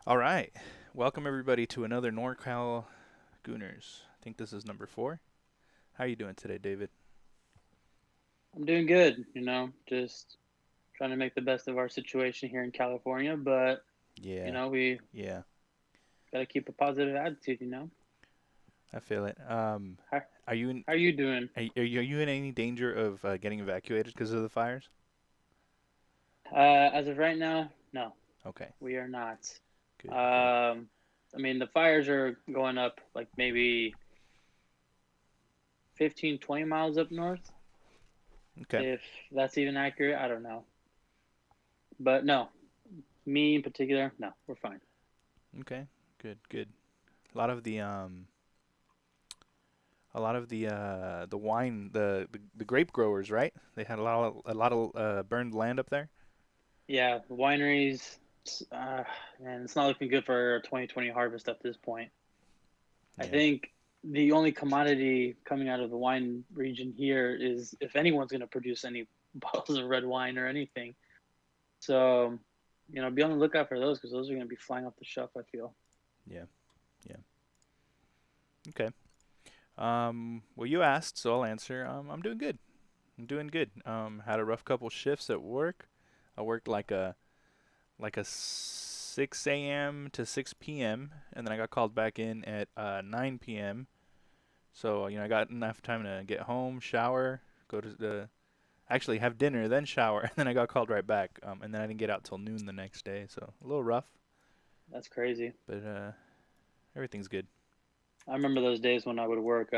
All right. Welcome everybody to another NorCal Gooners. I think this is number 4. How are you doing today, David? I'm doing good, just trying to make the best of our situation here in California, but Yeah. we Yeah. got to keep a positive attitude. I feel it. How, Are you in how are you doing? are you in any danger of getting evacuated because of the fires? As of right now, no, Okay. we are not. Good, good. Um, I mean, the fires are going up like maybe 15, 20 miles up north, Okay. if that's even accurate. I don't know. But no, me in particular, no, we're fine. Okay. Good, good. A lot of the wine the grape growers, right? They had a lot of burned land up there. Yeah, the wineries, uh, man, it's not looking good for our 2020 harvest at this point. I Yeah. think the only commodity coming out of the wine region here is if anyone's going to produce any bottles of red wine or anything. So, be on the lookout for those because those are going to be flying off the shelf, I feel. Yeah. Yeah. Okay. Well, you asked, so I'll answer. I'm doing good. I'm doing good. Had a rough couple shifts at work. I worked like a 6 a.m. to 6 p.m. and then I got called back in at 9 p.m. So I got enough time to get home, shower, go to the actually have dinner, then shower, and then I got called right back. And then I didn't get out till noon the next day, so a little rough, That's crazy. but everything's good. I remember those days when I would work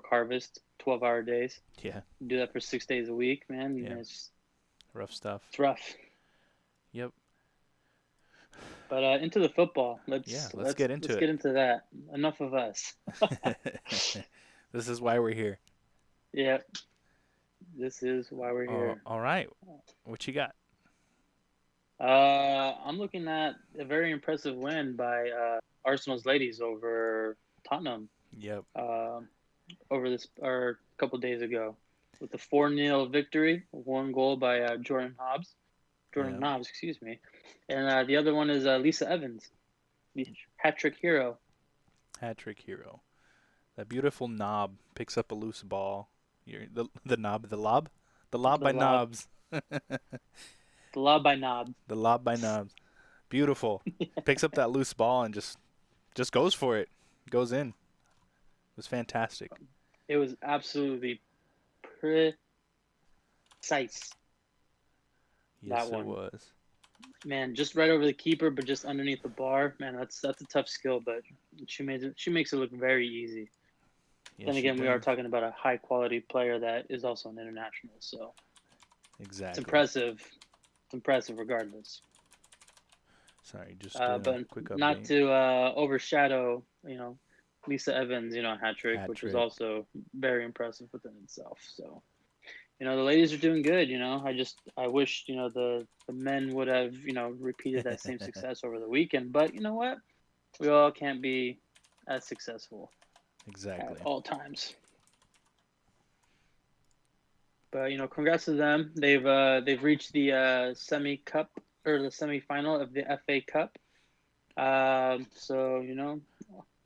harvest, 12-hour days. Yeah, Do that for 6 days a week, man. yeah, It's rough stuff. it's rough. Yep. But into the football. Yeah, Let's let's let's get into let's it. get into that. Enough of us. This is why we're here. Yeah, this is why we're here. All right. What you got? I'm looking at a very impressive win by Arsenal's ladies over Tottenham Yep. um, over this or a couple days ago with the 4-0 victory, one goal by Jordan Yep. Nobbs, excuse me, and the other one is Lisa Evans, the hat trick hero. Hat trick hero. That beautiful knob picks up a loose ball. The knob, the lob The by lob, knobs. the lob by Nobbs. The lob by knobs. Beautiful. Picks up that loose ball and just goes for it. Goes in. It was fantastic. It was absolutely precise, that Yes, it one. was. Man, just right over the keeper, but just underneath the bar. Man, that's a tough skill, but she makes it look very easy. Yes, Then she again, we are does. talking about a high quality player that is also an international, so it's Exactly. impressive. It's impressive regardless. Sorry, just doing a But quick not update. to overshadow, Lisa Evans, hat trick, Hat which was trick. also very impressive within itself. So the ladies are doing good. I wish the men would have repeated that same success over the weekend. But you know what? We all can't be as successful at Exactly. all times. But congrats to them. They've reached the semi cup or the semifinal of the FA Cup. So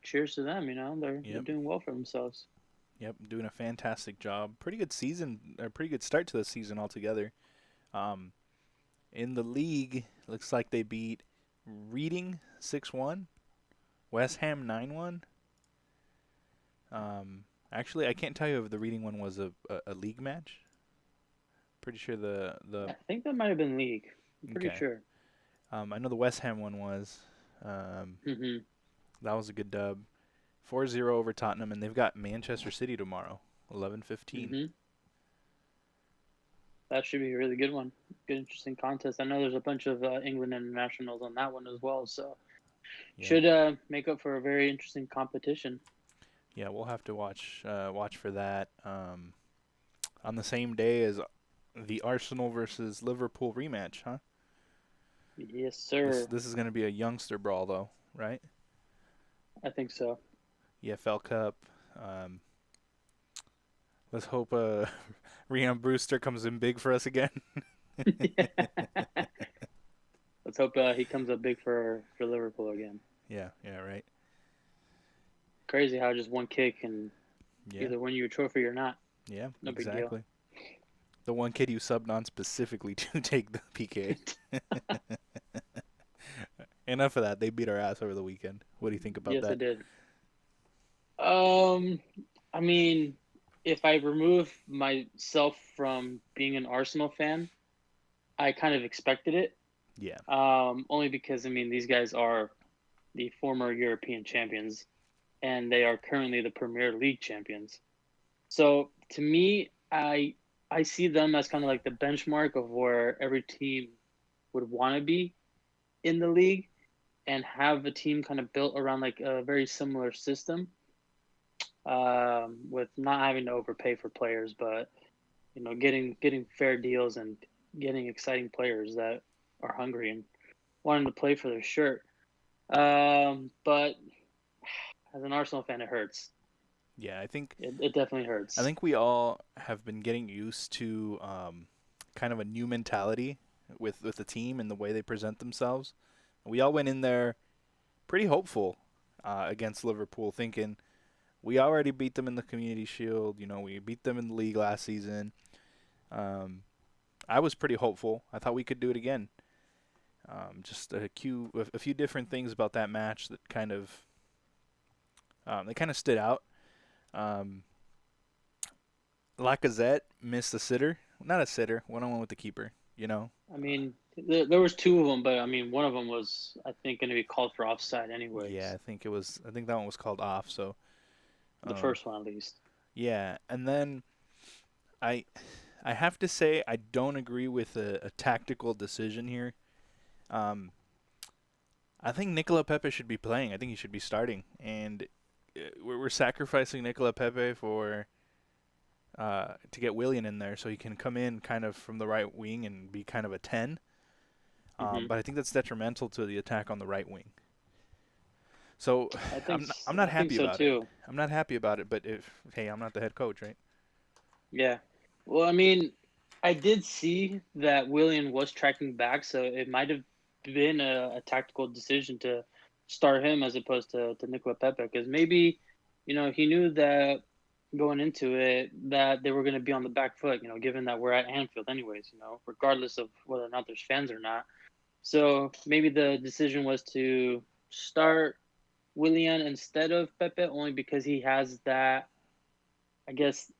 cheers to them. They're Yep. doing well for themselves. Yep. Doing a fantastic job. Pretty good season. A pretty good start to the season altogether. Um, in the league, looks like they beat Reading 6-1, West Ham 9-1. Actually, I can't tell you if the Reading one was a league match. Pretty sure the I think that might have been league. I'm pretty okay. sure. I know the West Ham one was. Um, Hmm. that was a good dub. 4-0 over Tottenham, and they've got Manchester City tomorrow, 11:15. Hmm. That should be a really good one. Good, interesting contest. I know there's a bunch of England internationals on that one as well, so Yeah, should make up for a very interesting competition. yeah, we'll have to watch for that. On the same day as the Arsenal versus Liverpool rematch, huh? Yes, This sir. this is gonna be a youngster brawl though, right? I think so. EFL Cup. Um, let's hope Rhian Brewster comes in big for us again. Let's hope he comes up big for Liverpool again. Yeah, yeah, right. Crazy how just one kick can Yeah, either win you a trophy or not. yeah, No big deal. exactly. The one kid you subbed on specifically to take the PK. Enough of that. They beat our ass over the weekend. What do you think about Yes, that? it did. Um, I mean, if I remove myself from being an Arsenal fan, I kind of expected it. Yeah, Only because I mean these guys are the former European champions, and they are currently the Premier League champions. So to me, I see them as kind of like the benchmark of where every team would want to be in the league, and have a team kind of built around like a very similar system, with not having to overpay for players, but getting fair deals and getting exciting players that are hungry and wanting to play for their shirt. But as an Arsenal fan, it hurts. yeah. It definitely I hurts. think we all have been getting used to kind of a new mentality with the team and the way they present themselves. We all went in there pretty hopeful against Liverpool, thinking we already beat them in the Community Shield. You know, we beat them in the league last season. Um, I was pretty hopeful. I thought we could do it again. Just a few different things about that match that kind of stood out. Um, Lacazette missed a sitter, not a sitter, one on one with the keeper. You know, I mean, there was two of them, but I mean, one of them was I think going to be called for offside yeah, anyways. I think it was. I think that one was called off. So, The um, first one at least. yeah, and then I, I have to say I don't agree with a tactical decision here. Um, I think Nicola Pepe should be playing. I think he should be starting, and we're sacrificing Nicola Pepe for to get Willian in there so he can come in kind of from the right wing and be kind of a 10. Hmm. But I think that's detrimental to the attack on the right wing. So I think I'm not I think happy so about it. too. I'm not happy about it. But if hey, I'm not the head coach, right? Yeah. Well, I mean, I did see that Willian was tracking back, so it might have been a tactical decision to start him as opposed to Nicola Pepe, because maybe, he knew that going into it that they were going to be on the back foot, given that we're at Anfield anyways, regardless of whether or not there's fans or not. So maybe the decision was to start Willian instead of Pepe, only because he has that, I guess,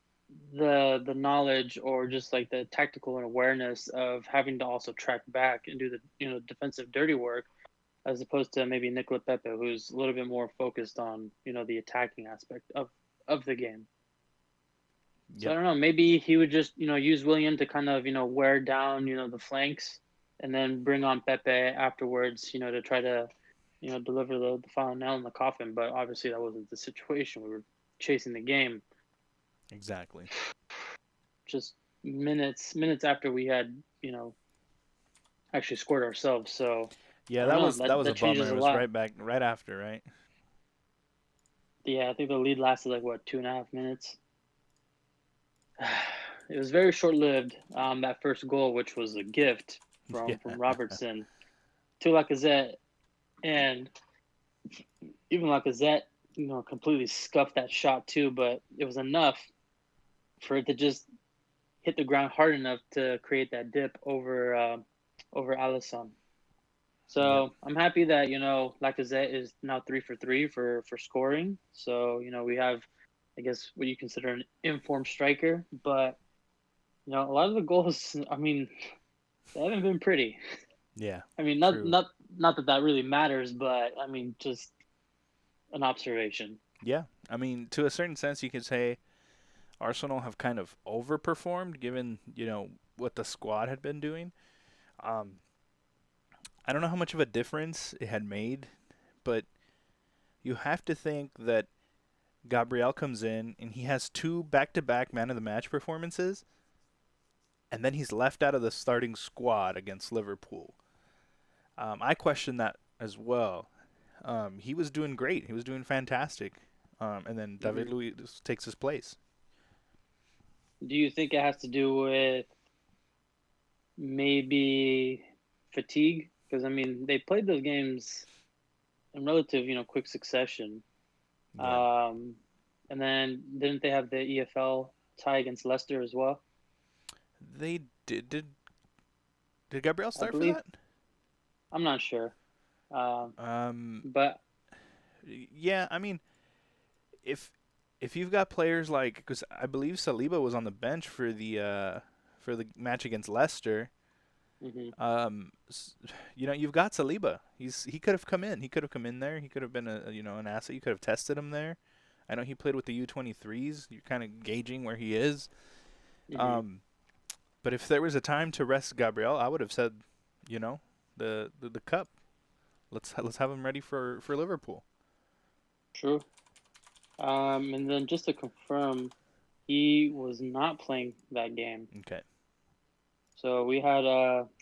the knowledge or just like the tactical awareness of having to also track back and do the defensive dirty work, as opposed to maybe Nicola Pepe, who's a little bit more focused on the attacking aspect of the game. So I Yep. don't know, maybe he would just use William to kind of wear down the flanks, and then bring on Pepe afterwards, to try to deliver the final nail in the coffin. But obviously that wasn't the situation. We were chasing the game Exactly. just minutes after we had actually scored ourselves. So Yeah, I don't know. that That was a that bummer. changes It a was lot. right back right after, right? Yeah, I think the lead lasted like what 2.5 minutes. It was very short lived. That first goal, which was a gift Yeah. from Robertson to Lacazette, and even Lacazette, completely scuffed that shot too. But it was enough for it to just hit the ground hard enough to create that dip over Alisson. Yep. So I'm happy that Lacazette is now 3 for 3 for scoring. So we have, I guess, what you consider an informed striker, but a lot of the goals, I mean, they haven't been pretty. Yeah. I mean, not True. not not that that really matters, but I mean, just an observation. Yeah. I mean, to a certain sense, you could say Arsenal have kind of overperformed given what the squad had been doing. Um, I don't know how much of a difference it had made, but you have to think that Gabriel comes in and he has two back-to-back man of the match performances, and then he's left out of the starting squad against Liverpool. I question that as well. He was doing great. He was doing fantastic. And then David Hmm. Luiz takes his place. Do you think it has to do with maybe fatigue? because I mean they played those games in relative, quick succession. Yeah. Um, and then didn't they have the EFL tie against Leicester as well? They did Gabriel I start for believe. that? I'm not sure. Um, Um, but yeah, I mean, if if you've got players like, because I believe Saliba was on the bench for the match against Leicester. hmm Um, you've got Saliba. He could have come in. He could have come in there. He could have been an asset. You could have tested him there. I know he played with the U23s. You're kind of gauging where he is. hmm Um, but if there was a time to rest Gabriel, I would have said, you know, the cup. Let's have him ready for Liverpool. true. And then just to confirm, he was not playing that game. Okay. So we had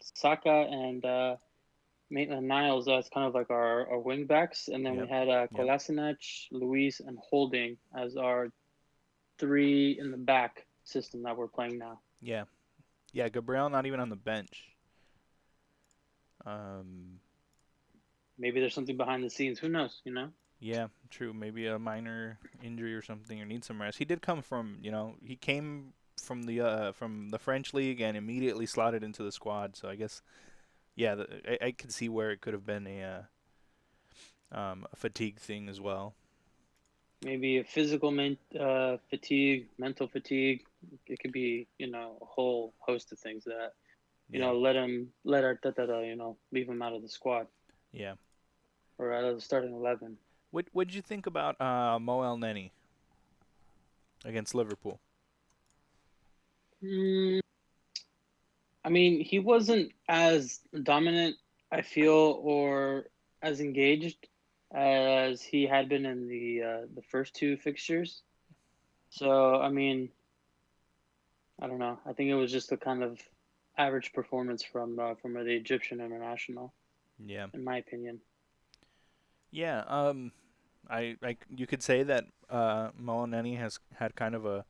Saka and Maitland-Niles as kind of like our wing backs, and then we Yep. had Yep. Kolasinac, Luis, and Holding as our three in the back system that we're playing now. Yeah. Yeah. Gabriel not even on the bench. Um. Maybe there's something behind the scenes. Who knows? Yeah. True. Maybe a minor injury or something, or needs some rest. He did come from. He came from the French league and immediately slotted into the squad. So I guess yeah, I could see where it could have been a fatigue thing as well. Maybe a physical fatigue, mental fatigue. It could be, a whole host of things that, Yeah. let Arteta, leave him out of the squad Yeah. or out of the starting 11. What did you think about Mo El Neni against Liverpool? Mm, I mean, he wasn't as dominant, I feel, or as engaged as he had been in the first two fixtures. So, I mean, I don't know. I think it was just a kind of average performance from the Egyptian international, Yeah. in my opinion. Yeah. You could say that Mo El Neni has had kind of a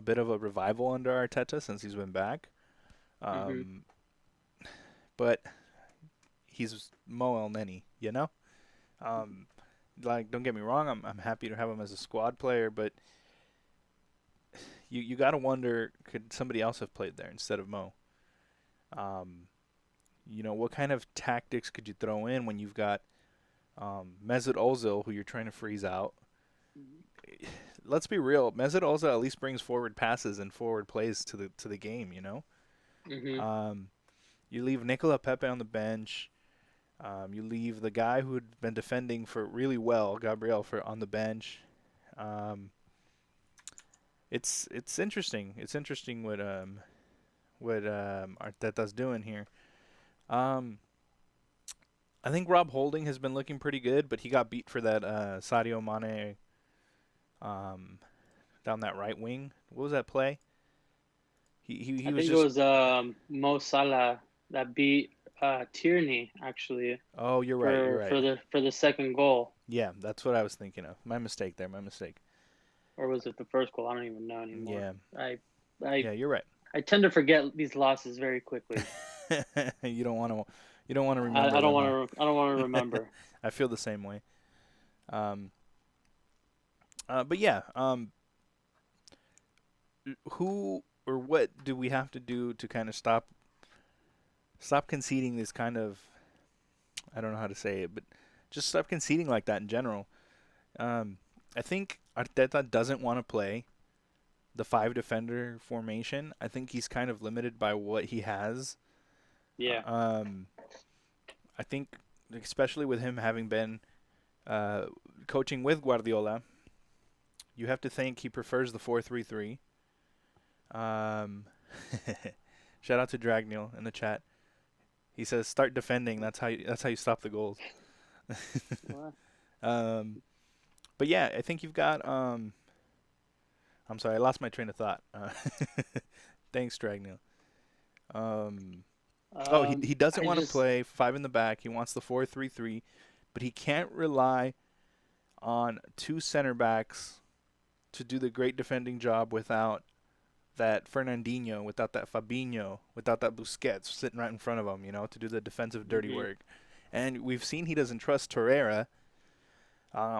bit of a revival under Arteta since he's been back. hmm Um, but he's Mo El Neni, you know. Um, like, don't get me wrong, I'm happy to have him as a squad player, but you got to wonder, could somebody else have played there instead of Mo? Um, what kind of tactics could you throw in when you've got Mesut Ozil, who you're trying to freeze out? Let's be real, Mesut Ozil at least brings forward passes and forward plays to the game. hmm Um, you leave Nicola Pepe on the bench. You leave the guy who had been defending for really well, Gabriel, for on the bench. Um, it's interesting. It's interesting what Arteta's doing here. Um, I think Rob Holding has been looking pretty good, but he got beat for that Sadio Mane um, down that right wing. What was that play? He I was think it just. was Mo Salah that beat Tierney actually Oh, you're right. You're for right. the second goal, Yeah, that's what I was thinking of. My mistake there. My mistake. or was it the first goal? I don't even know anymore. Yeah. I I Yeah, you're right. I tend to forget these losses very quickly. you don't want to. You don't want to I, remember I don't them, want to I don't want to huh? remember. I feel the same way. Um, but yeah. Who or what do we have to do to kind of stop conceding this kind of, I don't know how to say it, but just stop conceding like that in general. Um, I think Arteta doesn't want to play the five defender formation. I think he's kind of limited by what he has. Yeah. Um, I think especially with him having been uh, coaching with Guardiola, you have to think he prefers the 4-3-3. Um, shout out to Dragneel in the chat. He says start defending. That's how you stop the goals. Well, um, but yeah, I think you've got. I'm sorry, I lost my train of thought. Thanks, Dragneel. Um, oh, he doesn't I want to just play five in the back. He wants the 4-3-3, but he can't rely on two center backs to do the great defending job without that Fernandinho, without that Fabinho, without that Busquets sitting right in front of him, to do the defensive dirty Hmm. work. And we've seen he doesn't trust Torreira.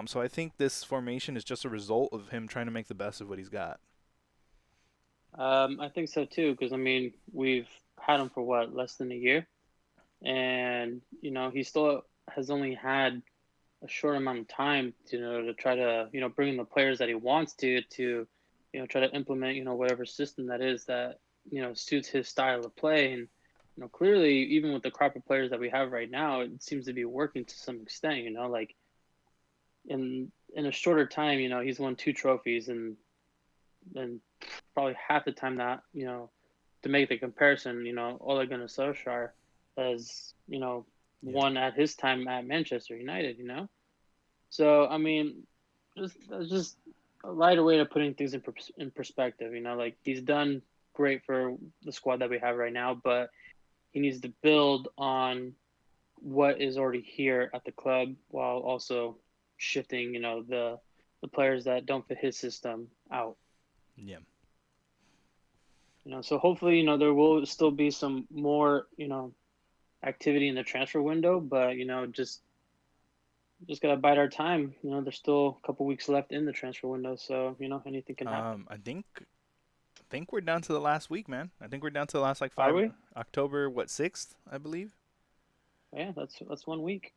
So I think this formation is just a result of him trying to make the best of what he's got. I think so too, because I mean, we've had him for what, less than a year, and he still has only had a short amount of time to try to bring in the players that he wants to try to implement whatever system that is that suits his style of play. And clearly, even with the crop of players that we have right now, it seems to be working to some extent. Like in a shorter time, he's won 2 trophies, and probably half the time that to make the comparison, Ole Gunnar Solskjaer has Yeah. won at his time at Manchester United. So I mean, that's just a lighter way of putting things in perspective. Like he's done great for the squad that we have right now, but he needs to build on what is already here at the club while also shifting, the players that don't fit his system out. Yeah. So hopefully, there will still be some more, activity in the transfer window, but just gotta bide our time. There's still a couple weeks left in the transfer window, so anything can happen. I think we're down to the last week, man. I think we're down to the last like Are five. we? October what 6th, I believe. Yeah, that's 1 week.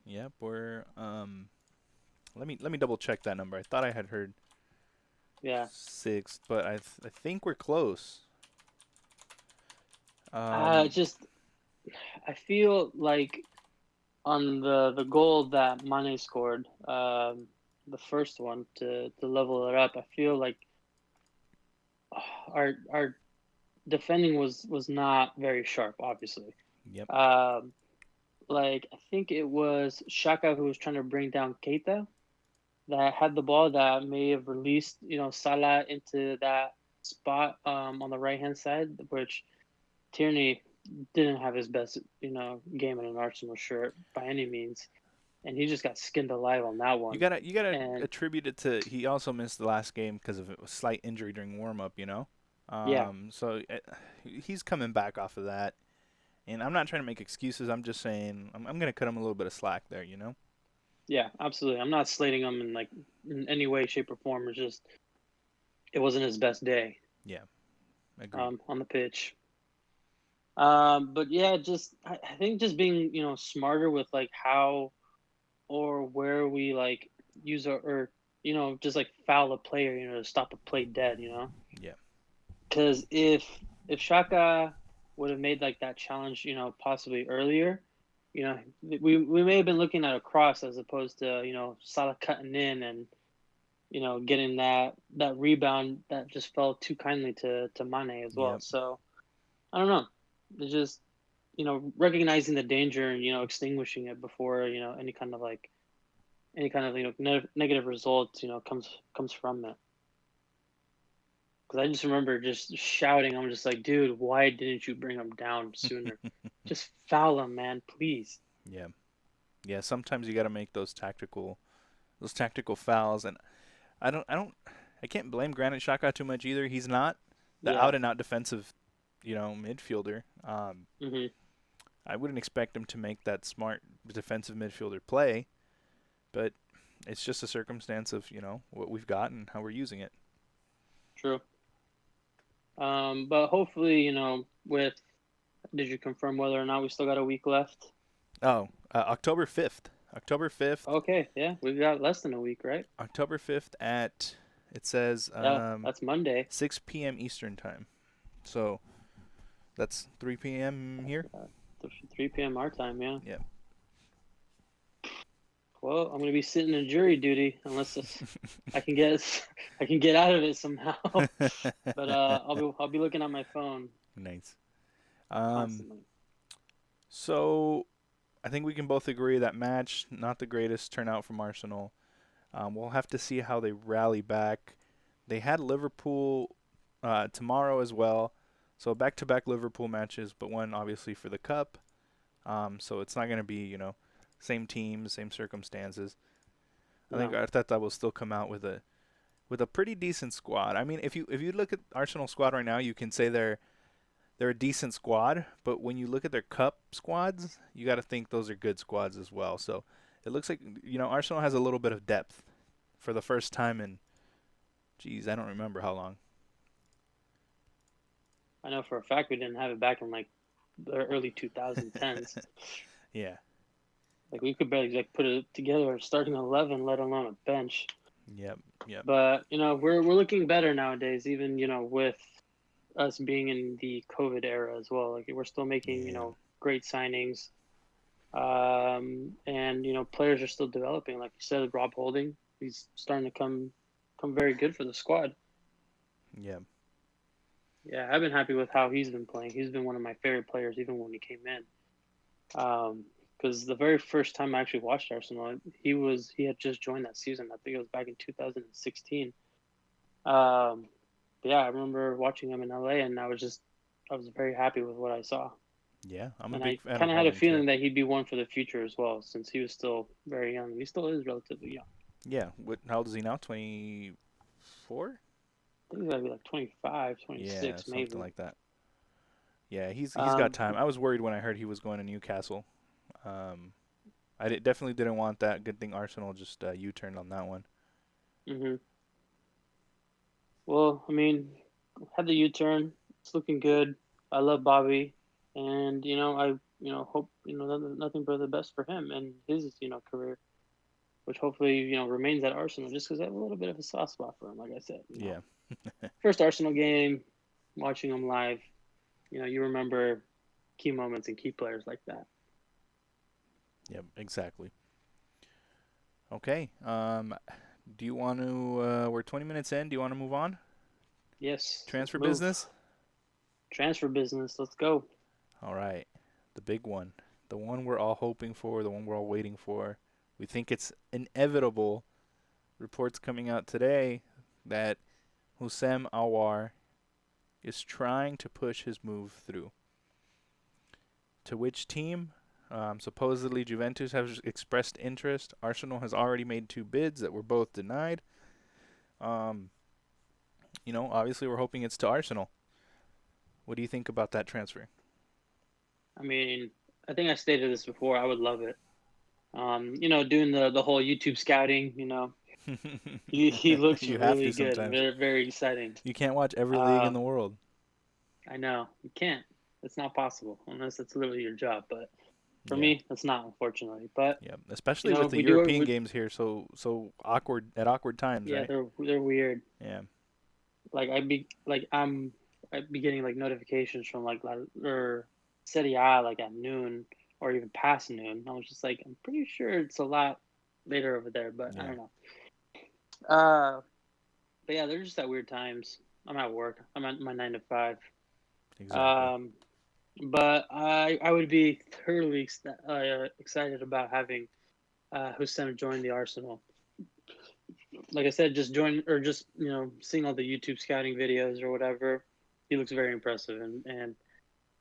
Yep. We're let me double check that number. I thought I had heard Yeah. 6th, but I think we're close. Um. Just I feel like on the goal that Mane scored, the first one to level it up, I feel like our defending was not very sharp, obviously. Yep. Um, like I think it was Shaka who was trying to bring down Keita that had the ball that may have released, Salah into that spot on the right hand side, which Tierney didn't have his best, game in an Arsenal shirt by any means, and he just got skinned alive on that You one. gotta you gotta And attribute it to he also missed the last game because of a slight injury during warm up. yeah, So he's coming back off of that, and I'm not trying to make excuses. I'm just saying I'm gonna cut him a little bit of slack there. yeah, absolutely. I'm not slating him in any way, shape, or form. It's just it wasn't his best day Yeah, agreed. on the pitch. But yeah, just I think just being smarter with like how or where we like use our or just like foul a player to stop a play dead. Yeah, Because if Shaka would have made like that challenge possibly earlier, we may have been looking at a cross as opposed to Salah cutting in and getting that rebound that just fell too kindly to Mane as well. yep. So I don't know. It's just recognizing the danger and extinguishing it before any kind of negative results comes from it. Because I just remember just shouting. I'm just like, dude, why didn't you bring him down sooner? Just foul him, man, please. Yeah, yeah. Sometimes you gotta make those tactical fouls, and I can't blame Granit Xhaka too much either. He's not the Yeah. out and out defensive, midfielder. Mhm. I wouldn't expect him to make that smart defensive midfielder play, but it's just a circumstance of what we've got and how we're using it. True. But hopefully, with did you confirm whether or not we still got a week left? Oh, October 5th. October 5th. Okay, yeah, we've got less than a week, right? October 5th at it says Yeah, that's Monday. 6 p.m. Eastern time. So that's 3 p.m. here. Uh, 3 p.m. our time, yeah. Yeah. Well, I'm gonna be sitting in jury duty unless I can get I can get out of it somehow. But I'll be looking at my phone Nice. Um, constantly. so I think we can both agree that match not the greatest turnout from Arsenal. We'll have to see how they rally back. They had Liverpool tomorrow as well, so back-to-back Liverpool matches, but one obviously for the cup. So it's not going to be same teams, same circumstances. I think No. Arteta will still come out with with a pretty decent squad. I mean, if you look at Arsenal squad right now, you can say they're a decent squad, but when you look at their cup squads, you got to think those are good squads as well. So it looks like Arsenal has a little bit of depth for the first time in, geez, I don't remember how long. I know for a fact we didn't have it back in like the early 2010s. Yeah. Like we could barely like put it together starting 11, let alone a bench. Yep. Yep. But we're looking better nowadays, even with us being in the COVID era as well. Like we're still making Yeah. great signings, and players are still developing. Like you said, Rob Holding, he's starting to come very good for the squad. Yeah. Yeah, I've been happy with how he's been playing. He's been one of my favorite players, even when he came in. Because the very first time I actually watched Arsenal, he had just joined that season. I think it was back in 2016. Yeah, I remember watching him in LA, and I was very happy with what I saw. Yeah, I'm a And big I fan of kind of had a Holding too. feeling that he'd be one for the future as well, since he was still very young. He still is relatively young. Yeah, how old is he now? 24? I think he's gotta be like 25, Yeah, 26 something maybe. like that. Yeah, he's got Um, time. I was worried when I heard he was going to Newcastle. Um, definitely didn't want that. Good thing Arsenal just U-turned on that one. hmm Well, I mean, had the U-turn. It's looking good. I love Bobby, and I hope nothing but the best for him and his career, which hopefully remains at Arsenal. Just because I have a little bit of a soft spot for him, like I said. Yeah. First Arsenal game, watching him live. You remember key moments and key players like that. Yep, exactly. Okay. Do you want to? We're 20 minutes in. Do you want to move on? Yes, let's Transfer move. business. Transfer business. Let's go. All right. The big one. The one we're all hoping for. The one we're all waiting for. We think it's inevitable. Reports coming out today that Houssem Aouar is trying to push his move through. To which team? Supposedly Juventus has expressed interest. Arsenal has already made 2 bids that were both denied. Um, obviously we're hoping it's to Arsenal. What do you think about that transfer? I mean, I think I stated this before. I would love it. Doing the whole YouTube scouting. He looks You have to really good. sometimes. Very very exciting. You can't watch every league in Um, the world. I know you can't. It's not possible unless it's literally your job. But for Yeah. me, that's not, unfortunately. But Yeah, especially with the we do European it. games here, so awkward at awkward times, Yeah, right? they're weird. Yeah. Like I'd be getting like notifications from like or Serie A like at noon or even past noon. I was just like, I'm pretty sure it's a lot later over there, but I Yeah. don't know. Uh, but yeah, they're just at weird times. I'm at work. I'm at my 9 to 5. Exactly. Um, but I would be thoroughly excited about having Hussein join the Arsenal. Like I said, just join or just seeing all the YouTube scouting videos or whatever. He looks very impressive, and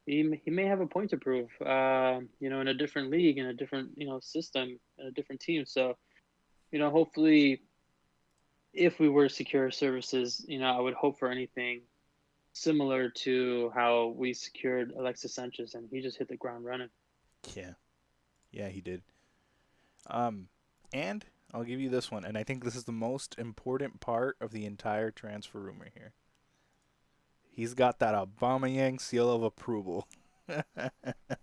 he may have a point to prove. In a different league, in a different system, in a different team. So hopefully, if we were to secure services, I would hope for anything similar to how we secured Alexis Sanchez, and he just hit the ground running. Yeah. Yeah, he did. Um, and I'll give you this one, and I think this is the most important part of the entire transfer rumor here. He's got that Aubameyang seal of approval.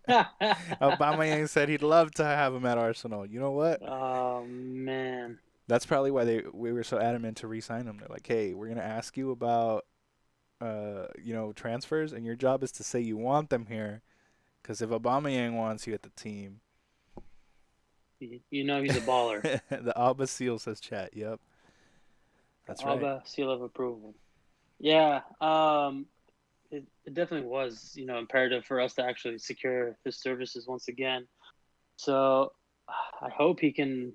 Aubameyang said he'd love to have him at Arsenal. You know what? Oh man. That's probably why we were so adamant to re-sign him. They're like, hey, we're gonna ask you about transfers, and your job is to say you want them here, because if Aubameyang wants you at the team, He's a baller. the Alba seal says chat. Yep, that's right. Alba seal of approval. Yeah, it definitely was, imperative for us to actually secure his services once again. So I hope he can,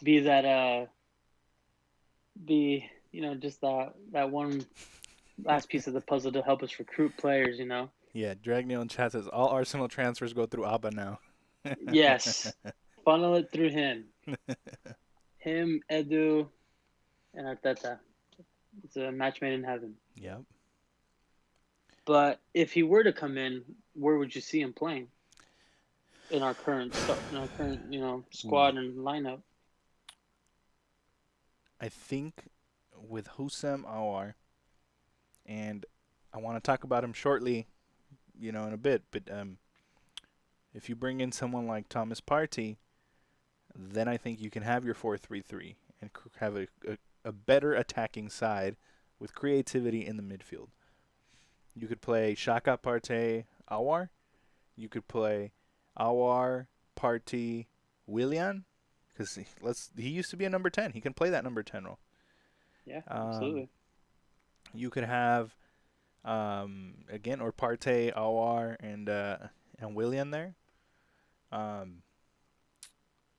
be that, just that one last piece of the puzzle to help us recruit players. Yeah, Dragneel in chat says all Arsenal transfers go through Alba now. Yes, funnel it through him. Him, Edu, and Arteta. It's a match made in heaven. Yep. But if he were to come in, where would you see him playing in our current Ooh. squad and lineup? I think with Husam Awar, and I want to talk about him shortly, in a bit, but if you bring in someone like Thomas Partey, then I think you can have your 4-3-3 and have a better attacking side with creativity in the midfield. You could play Shaka Partey Awar. You could play Awar Partey Willian because he used to be a number 10. He can play that number 10 role. Yeah, Um, absolutely. you could have again or Partey Awar and Willian there. Um,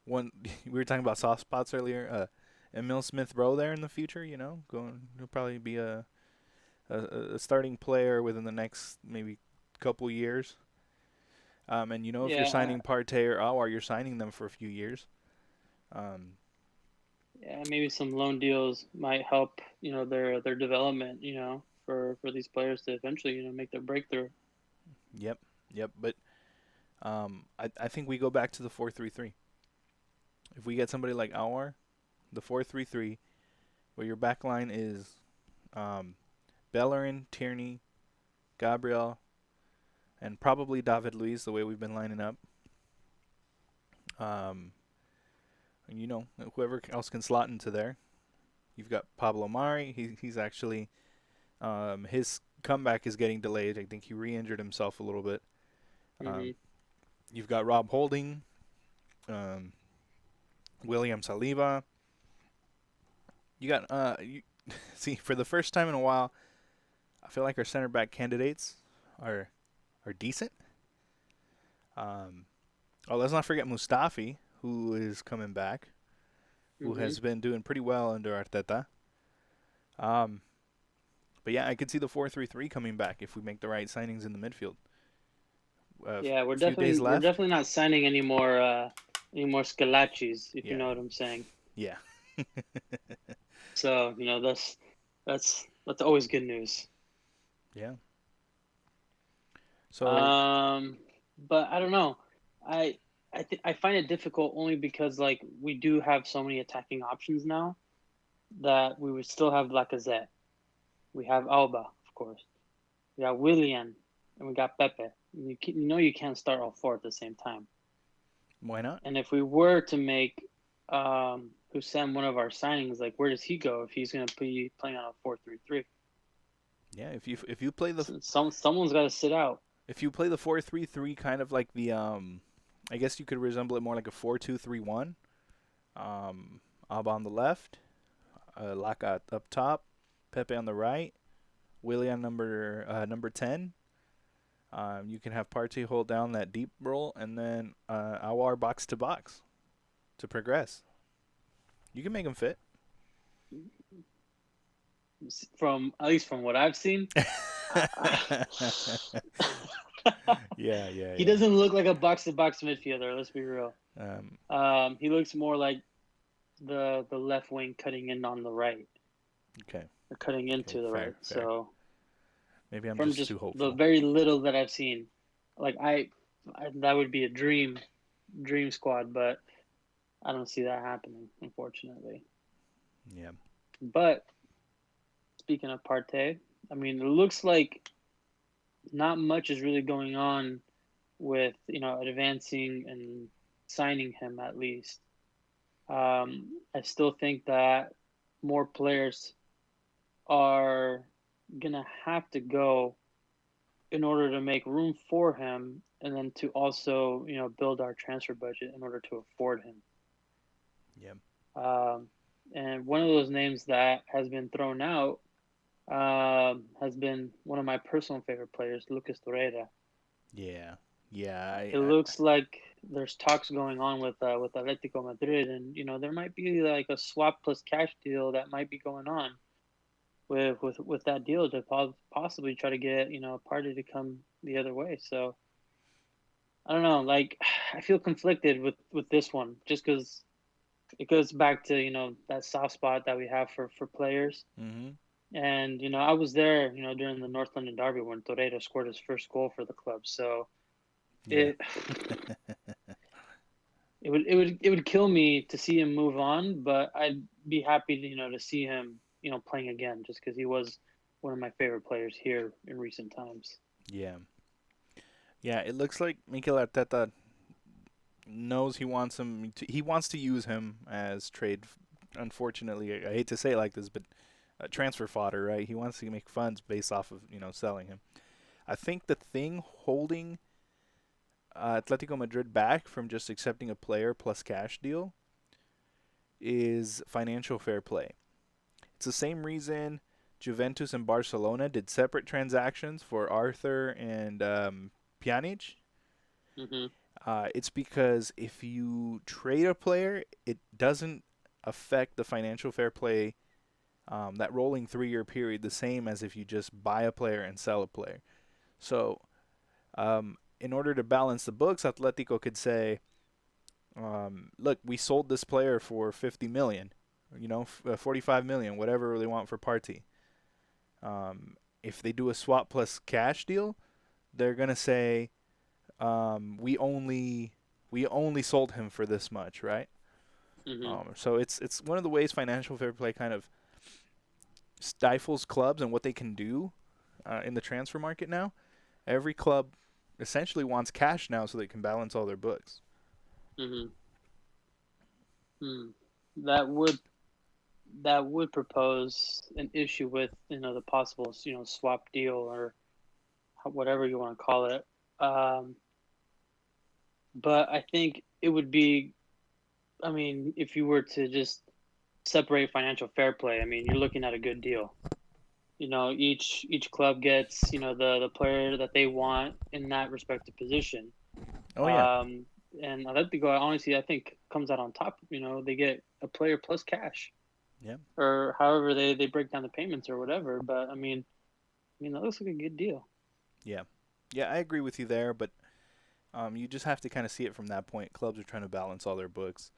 one we were talking about soft spots earlier. Emil Smith Rowe there in the future. He'll probably be a starting player within the next maybe couple years. And if you're Yeah, signing Partey or Awar, you're signing them for a few years. Um, yeah. Maybe some loan deals might help. Their development. For these players to eventually make their breakthrough. yep, yep. But I think we go back to the 4-3-3. If we get somebody like Awar, the 4-3-3, where your back line is um, Bellerin, Tierney, Gabriel, and probably David Luiz, the way we've been lining up. Um, and whoever else can slot into there. You've got Pablo Mari. He's actually his comeback is getting delayed. I think he re-injured himself a little bit. Um, Hmm. you've got Rob Holding, um, William Saliba. You got see, for the first time in a while, I feel like our center back candidates are decent. Um, let's not forget Mustafi, who is coming back, who Hmm. has been doing pretty well under Arteta. Um, but yeah, I could see the 4-3-3 coming back if we make the right signings in the midfield. A Yeah, few days we're left. definitely not signing any more Scalaccis, if you Yeah, know what I'm saying. yeah, So that's always good news. yeah. So Um, but I don't know. I I find it difficult only because like we do have so many attacking options now that we would still have Lacazette. We have Alba, of course. We got Willian, and we got Pepe. You can't start all four at the same time. why not? And if we were to make Hussein one of our signings, like where does he go if he's going to be playing on a 4-3-3? Yeah, if you play the Someone's got to sit out. 4-3-3, kind of like the I guess you could resemble it more like a 4-2-3-1. Alba on the left, Laka up top, Pepe on the right, Willie on number 10. You can have Partey hold down that deep role, and then Awar box to box to progress. You can make him fit. From at least from what I've seen, Yeah, yeah, he yeah. doesn't look like a box to box midfielder. Let's be real. Um, He looks more like the left wing cutting in on the right, okay, or cutting okay, into the fair, right. fair. So Maybe I'm from just just too the hopeful. very little that I've seen, like that would be a dream squad, but I don't see that happening, unfortunately. Yeah, But speaking of Partey, I mean, it looks like not much is really going on with advancing and signing him at least. I still think that more players are gonna have to go in order to make room for him, and then to also build our transfer budget in order to afford him. yeah, Um, and one of those names that has been thrown out has been one of my personal favorite players, Lucas Torreira. yeah, yeah. It looks like there's talks going on with Atletico Madrid, and there might be like a swap plus cash deal that might be going on with that deal to possibly try to get a party to come the other way. So I don't know, like I feel conflicted with this one just because it goes back to that soft spot that we have for players. Mhm. And I was there during the North London derby when Torreira scored his first goal for the club. So Yeah. it it would kill me to see him move on, but I'd be happy to see him playing again, just because he was one of my favorite players here in recent times. Yeah. Yeah, it looks like Mikel Arteta knows he wants to use him as trade. Unfortunately, I hate to say it like this, but transfer fodder, right? He wants to make funds based off of selling him. I think the thing holding Atletico Madrid back from just accepting a player plus cash deal is financial fair play. It's the same reason Juventus and Barcelona did separate transactions for Arthur and Pjanic. Hmm. It's because if you trade a player, it doesn't affect the financial fair play, that rolling 3-year period, the same as if you just buy a player and sell a player. So, in order to balance the books, Atletico could say, look, we sold this player for 50 million, 45 million, whatever they want for Partey. If they do a swap plus cash deal, they're gonna say, we only sold him for this much, right? Hmm. So it's one of the ways financial fair play kind of stifles clubs and what they can do in the transfer market now. Every club essentially wants cash now so they can balance all their books. Hmm. Hmm. That would that would propose an issue with the possible swap deal, or whatever you want to call it. Um, but I think it would be. I mean, if you were to just separate financial fair play, I mean, you're looking at a good deal. Each club gets the player that they want in that respective position. Oh yeah, Um, and Atletico, honestly, I think comes out on top. They get a player plus cash, yeah, or however they break down the payments or whatever. But I mean that looks like a good deal. yeah, yeah. I agree with you there, but you just have to kind of see it from that point. Clubs are trying to balance all their books,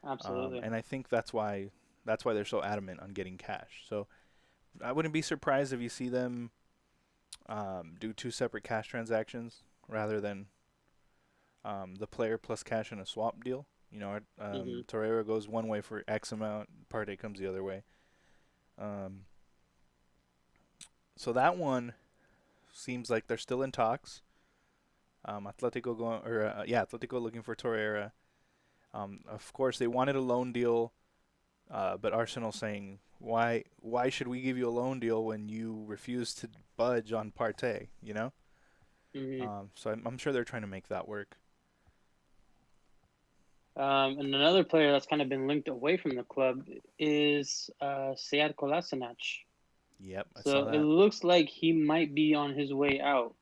Absolutely. and I think that's why they're so adamant on getting cash. So I wouldn't be surprised if you see them do two separate cash transactions rather than the player plus cash in a swap deal. Hmm. Torreira goes one way for X amount, Partey comes the other way. Um, so that one seems like they're still in talks. Atletico looking for Torreira. Of course, they wanted a loan deal, but Arsenal saying, why should we give you a loan deal when you refuse to budge on Partey? Hmm. So I'm sure they're trying to make that work. And another player that's kind of been linked away from the club is Sead Kolasinac. Yep, I saw So it that. looks like he might be on his way out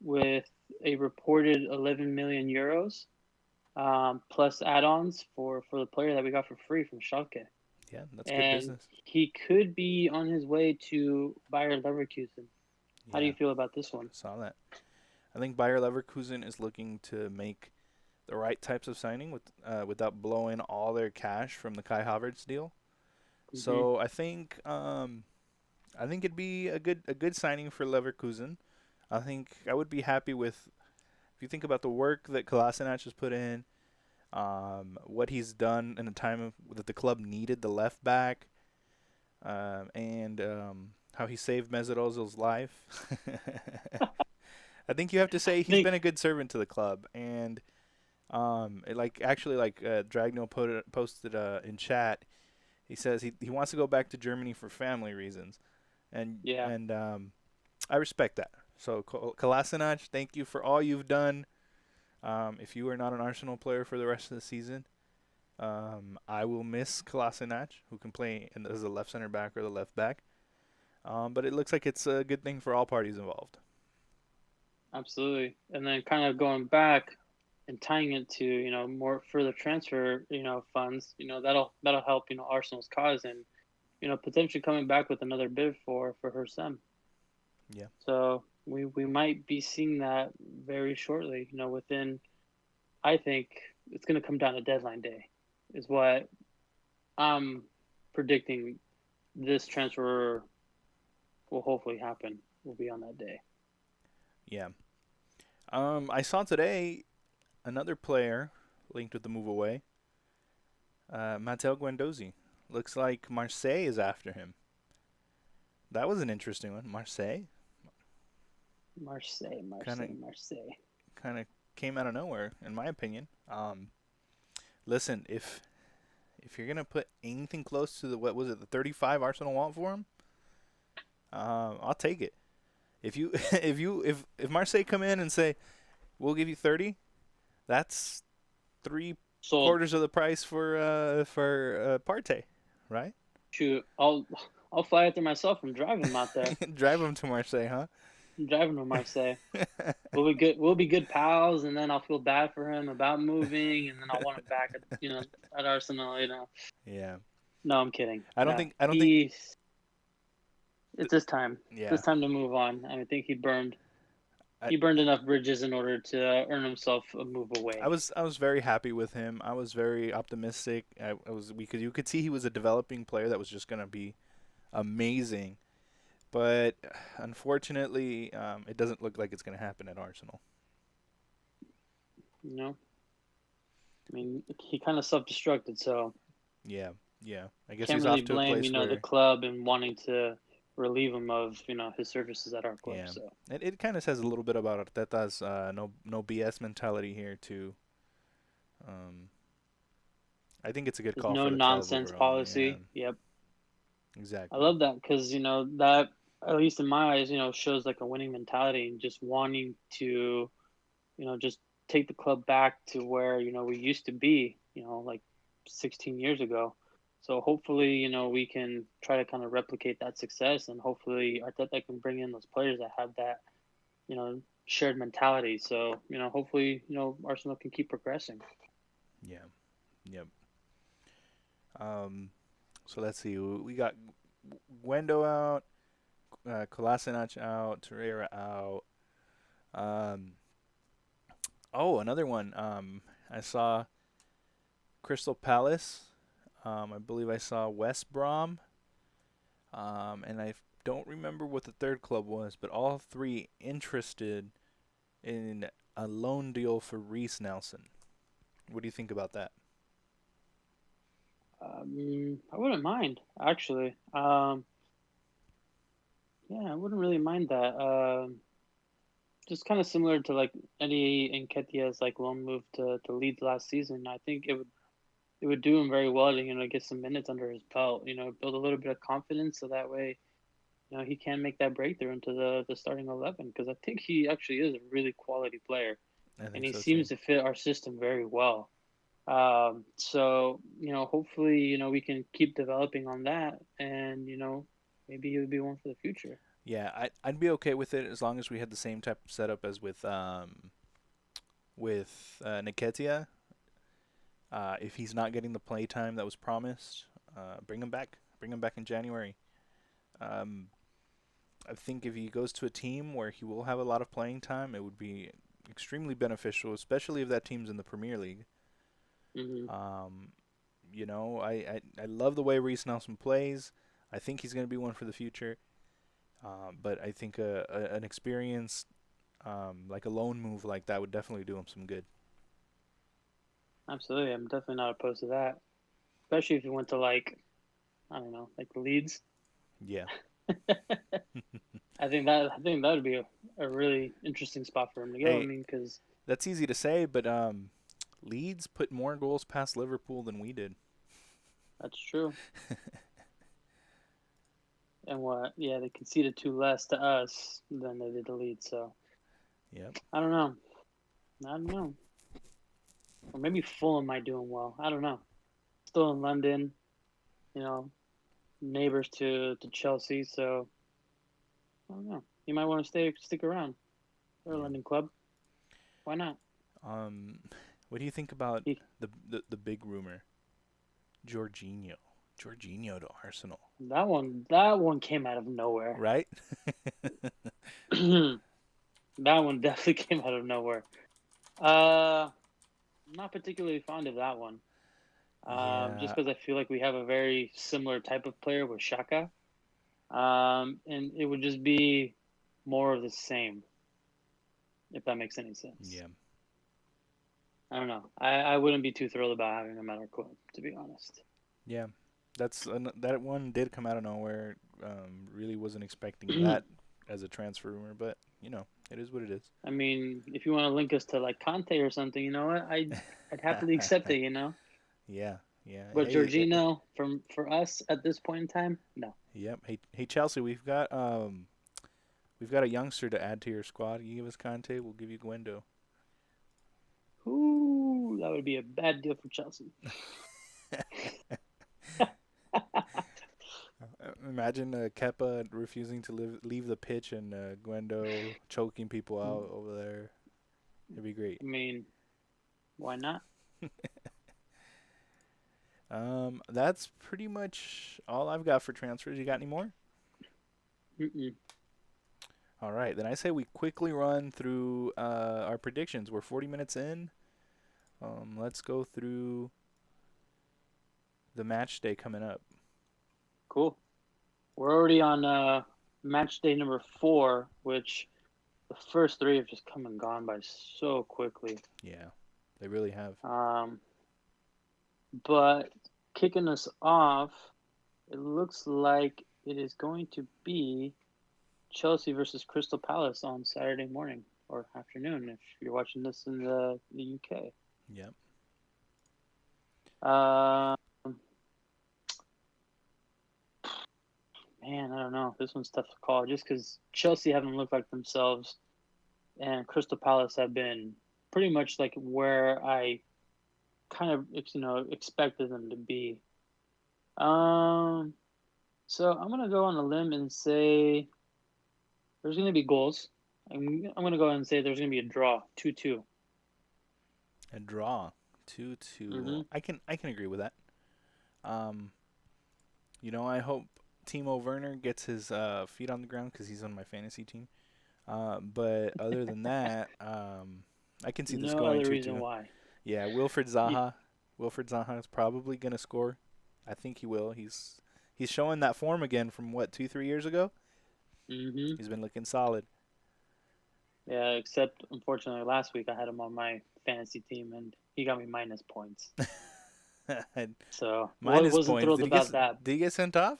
with a reported 11 million euros, plus add-ons for the player that we got for free from Schalke. Yeah, that's good And business. he could be on his way to Bayer Leverkusen. How do Yeah, you feel about this I one? saw that. I think Bayer Leverkusen is looking to make the right types of signing without blowing all their cash from the Kai Havertz deal. Hmm. So I think it'd be a good signing for Leverkusen. I think I would be happy with if you think about the work that Kolasinac has put in, what he's done in a time that the club needed the left back, and how he saved Mesut Ozil's life. I think you have to say I he's think, been a good servant to the club, and Dragno posted in chat. He says he wants to go back to Germany for family reasons, and yeah, and I respect that. So Kolasinac, thank you for all you've done. If you are not an Arsenal player for the rest of the season, I will miss Kolasinac, who can play as the left center back or the left back. But it looks like it's a good thing for all parties involved. absolutely. And then kind of going back and tying it to more further transfer funds, that'll help Arsenal's cause, and potentially coming back with another bid for Hersem. Yeah, So we might be seeing that very shortly. Within, I think it's going to come down to deadline day, is what I'm predicting this transfer will hopefully happen. Will be on that day. Yeah. I saw today another player linked with the move away. Matteo Guendouzi. Looks like Marseille is after him. That was an interesting one. Marseille Marseille, kind of Marseille, Marseille. kind of came out of nowhere, in my opinion. Listen, if you're gonna put anything close to the what was it, the 35 Arsenal want for him, I'll take it. If you if Marseille come in and say we'll give you 30, that's three So quarters of the price for Partey, right? shoot, I'll fly out there myself and drive him out there. Drive him to Marseille, huh? I'm driving to Marseille. We'll be good. We'll be good pals, and then I'll feel bad for him about moving, and then I'll want him back at at Arsenal. Yeah. No, I'm kidding. I don't No, think I don't think it's his time. It's yeah. his time to move on. I think I he burned enough bridges in order to earn himself a move I away. was I was very happy with him. I was very optimistic. I was because you could see he was a developing player that was just gonna be amazing. But unfortunately, it doesn't look like it's gonna happen at Arsenal. You know, I mean, he kind of self-destructed, so Yeah, yeah. I guess can't he's really off to a blame place the where club and wanting to relieve him of his services at our club. yeah. So It kind of says a little bit about Arteta's no BS mentality here too. Um, I think it's a good there's call no for the club nonsense overall. Yeah, policy. Yep, I exactly. love that because that, at least in my eyes, shows like a winning mentality and just wanting to just take the club back to where we used to be. Like 16 years ago. So hopefully, we can try to kind of replicate that success, and hopefully Arteta can bring in those players that have that shared mentality. So hopefully, Arsenal can keep progressing. Yeah, yep. Um, so let's see. We got Gwendo out, Kolasinac out, Torreira out. Um, oh, another one. I saw Crystal Palace. I believe I saw West Brom. And I don't remember what the third club was, but all three interested in a loan deal for Reese Nelson. What do you think about that? I wouldn't mind actually. Yeah, I wouldn't really mind that. Just kind of similar to like Eddie Nketiah's like loan move to Leeds last season. I think it would do him very well to get some minutes under his belt. Build a little bit of confidence so that way he can make that breakthrough into the starting 11 because I think he actually is a really quality player I and think he so too. seems to fit our system very well. So hopefully we can keep developing on that and maybe he would be one for the future. Yeah, I'd be okay with it as long as we had the same type of setup as with Nketiah. If he's not getting the play time that was promised, bring him back. Bring him back in January. Um, I think if he goes to a team where he will have a lot of playing time, it would be extremely beneficial, especially if that team's in the Premier League. Hmm. Um, I love the way Reese Nelson plays. I think he's going to be one for the future. But I think an experience like a loan move like that would definitely do him some good. Absolutely, I'm definitely not opposed to that, especially if he went to like I don't know, like Leeds. Yeah. I think that would be a really interesting spot for him to go. I Hey, mean, because that's easy to say, but Leeds put more goals past Liverpool than we did. that's true. And what? Yeah, they conceded two less to us than they did to Leeds. So Yep. I don't know. I don't know. Or maybe Fulham might do him well. I don't know. Still in London, you know, neighbors to Chelsea. So I don't know. You might want to stick around. They're a Yeah. London club. Why not? Um, what do you think about He, the big rumor, Jorginho? Jorginho to Arsenal, that one came out of nowhere. right? That one definitely came out of nowhere. Uh, I'm not particularly fond of that one. Yeah. just because I feel like we have a very similar type of player with Shaka. And it would just be more of the same, if that makes any sense. Yeah. I don't know. I wouldn't be too thrilled about having him at our club, to be honest. Yeah. That one did come out of nowhere. Really wasn't expecting that as a transfer rumor, but it is what it is. I mean, if you want to link us to like Conte or something, you know what? I'd happily accept it, you know. Yeah. Yeah. But Hey. Jorginho, for us at this point in time, no. Yep. Hey, Chelsea. We've got a youngster to add to your squad. You give us Conte, we'll give you Guendo. Ooh, that would be a bad deal for Chelsea. Imagine Kepa refusing to leave the pitch and Guendo choking people out over there. It'd be great. I mean, why not? That's pretty much all I've got for transfers. You got any more? Mm-mm. All right, then I say we quickly run through our predictions. We're 40 minutes in. Let's go through the match day coming up. Cool. We're already on match day number 4, which the first 3 have just come and gone by so quickly. Yeah, they really have. But kicking us off, it looks like it is going to be Chelsea versus Crystal Palace on Saturday morning or afternoon if you're watching this in the UK. Yep. Um, Man, I don't know. This one's tough to call just because Chelsea haven't looked like themselves, and Crystal Palace have been pretty much like where I kind of expected them to be. Um, so I'm gonna go on a limb and say there's gonna be goals. I'm gonna go ahead and say there's gonna be a draw, 2-2. A draw, 2-2. Mm-hmm. I can agree with that. Um, I hope Timo Werner gets his feet on the ground because he's on my fantasy team. But other than that, I can see this No going other reason 2-2. why. Yeah, Wilfred Zaha. Wilfred Zaha is probably gonna score. I think he will. He's showing that form again from what 2-3 years ago. Mm-hmm. He's been looking solid. Yeah, except unfortunately last week I had him on my fantasy team and he got me minus points. So Minus wasn't points. thrilled about that. Did he get sent off?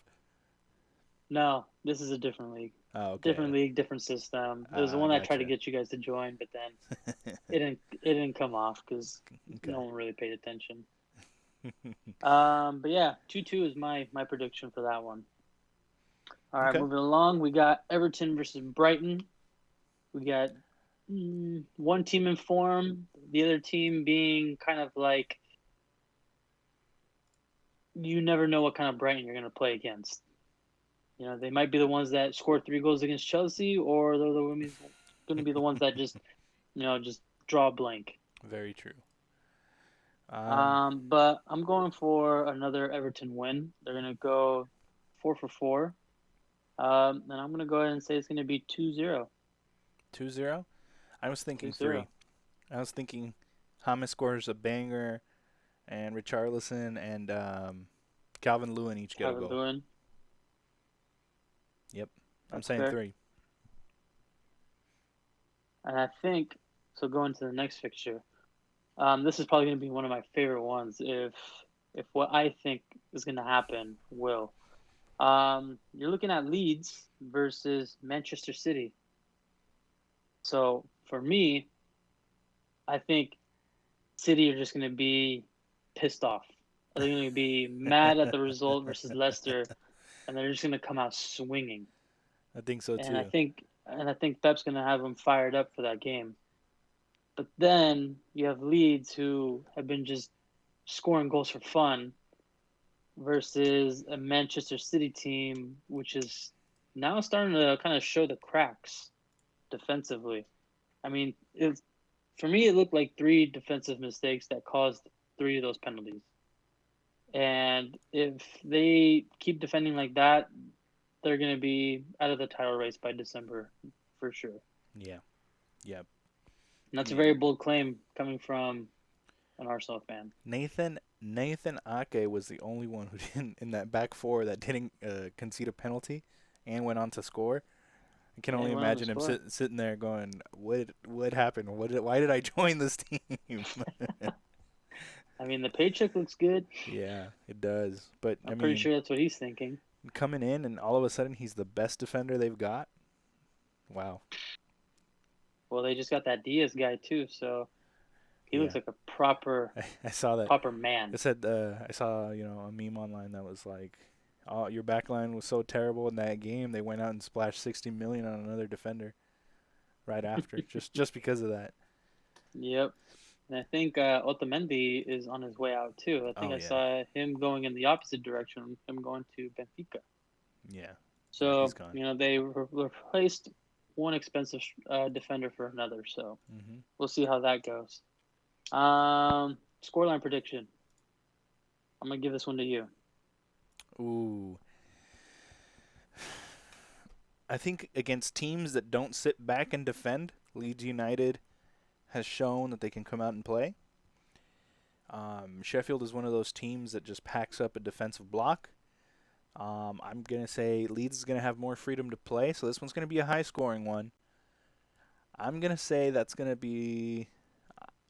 No, this is a different league. Oh, okay. Different league, different system. It was the one I tried to Gotcha. get you guys to join, but then it didn't come off because Okay. no one really paid attention. But yeah, 2-2 is my prediction for that one. All right, Okay. moving along, we got Everton versus Brighton. We got one team in form, the other team being kind of like you never know what kind of Brighton you're going to play against. They might be the ones that score 3 goals against Chelsea, or they're going to be the ones that just draw a blank. Very true. But I'm going for another Everton win. They're going to go 4 for 4. And I'm going to go ahead and say it's going to be 2-0. 2-0. I was thinking 2-0. 3. I was thinking James scores a banger, and Richarlison and Calvin Lewin each get a Calvin goal. Lewin. Yep. I'm That's saying fair. 3. And I think, so going to the next fixture, this is probably going to be one of my favorite ones if what I think is going to happen will. You're looking at Leeds versus Manchester City. So for me, I think City are just going to be pissed off. They're going to be mad at the result versus Leicester, and they're just going to come out swinging. I think so And I too. think Pep's going to have them fired up for that game. But then you have Leeds who have been just scoring goals for fun versus a Manchester City team which is now starting to kind of show the cracks defensively. I mean, for me it looked like 3 defensive mistakes that caused 3 of those penalties. And if they keep defending like that, they're going to be out of the title race by December for sure. Yeah. Yeah. And that's a You, very bold claim coming from an Arsenal fan. Nathan Nathan Ake was the only one who didn't in that back four that didn't concede a penalty and went on to score. I can Yeah, he only went on to imagine him score. sitting there going, "What happened? Why did I join this team?" I mean, the paycheck looks good. Yeah, it does. But I I'm pretty mean, sure that's what he's thinking. coming in and all of a sudden he's the best defender they've got. Wow. Well, they just got that Diaz guy too, so he looks Yeah, like a proper I saw that. proper man. I said I saw a meme online that was like, "Oh, your back line was so terrible in that game. They went out and splashed 60 million on another defender right after, just because of that." Yep. And I think Otamendi is on his way out too. I think Oh I yeah, saw him going in the opposite direction, him going to Benfica. yeah, yeah. He's So, gone. they replaced one expensive defender for another. So Hmm. we'll see how that goes. Scoreline prediction. I'm gonna give this one to you. Ooh, I think against teams that don't sit back and defend, Leeds United has shown that they can come out and play. Sheffield is one of those teams that just packs up a defensive block. I'm going to say Leeds is going to have more freedom to play, so this one's going to be a high scoring one. I'm going to say that's going to be.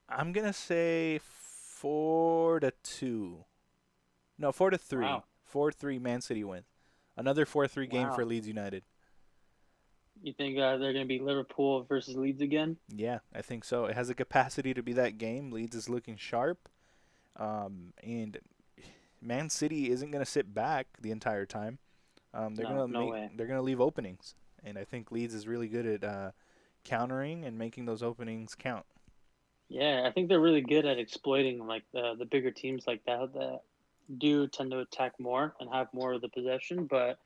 I'm going to say 4-2. No, 4-3. Wow. 4-3 Man City wins. Another 4-3 game for Wow. Leeds United. You think they're gonna be Liverpool versus Leeds again? Yeah, I think so. It has a capacity to be that game. Leeds is looking sharp. And Man City isn't going to sit back the entire time. No, no way. They're gonna leave openings, and I think Leeds is really good at countering and making those openings count. Yeah, I think they're really good at exploiting like the bigger teams like that do tend to attack more and have more of the possession, but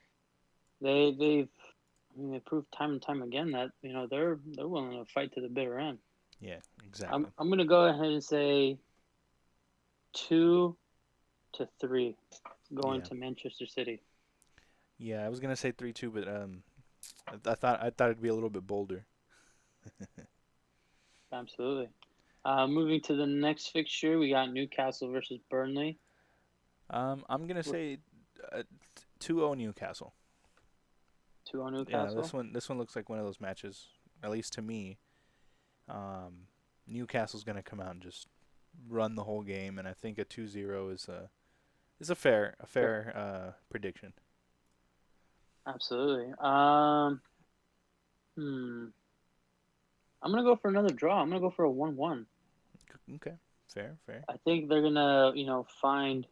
they've I mean, they proved time and time again that they're willing to fight to the bitter end. Yeah, I'm exactly. I'm gonna go ahead and say 2-3 going Yeah, to Manchester City. yeah. I was gonna say 3-2, but I thought it'd be a little bit bolder. Absolutely. Moving to the next fixture, we got Newcastle versus Burnley. I'm gonna say 2-0 Newcastle. 2-0 Yeah, Newcastle. this one looks like one of those matches, at least to me. Um, Newcastle's gonna come out and just run the whole game, and I think a 2-0 is a Fair. fair prediction. Absolutely. Hmm. I'm gonna go for another draw. I'm gonna go for a 1-1. Okay, fair. I think they're gonna, find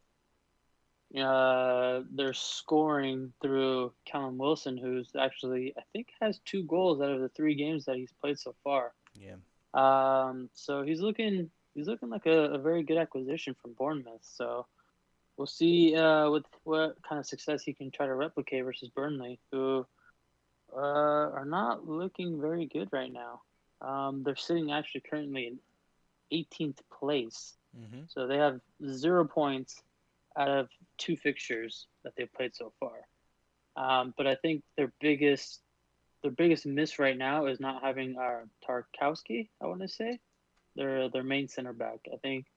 their scoring through Callum Wilson, who's actually I think has 2 goals out of the 3 games that he's played so far. Yeah, So he's looking like a very good acquisition from Bournemouth. So we'll see with what kind of success he can try to replicate versus Burnley, who are not looking very good right now. They're sitting actually currently in 18th place, hmm, so they have 0 points out of 2 fixtures that they've played so far. But I think their biggest miss right now is not having Tarkowski. I want to say their main center back. I think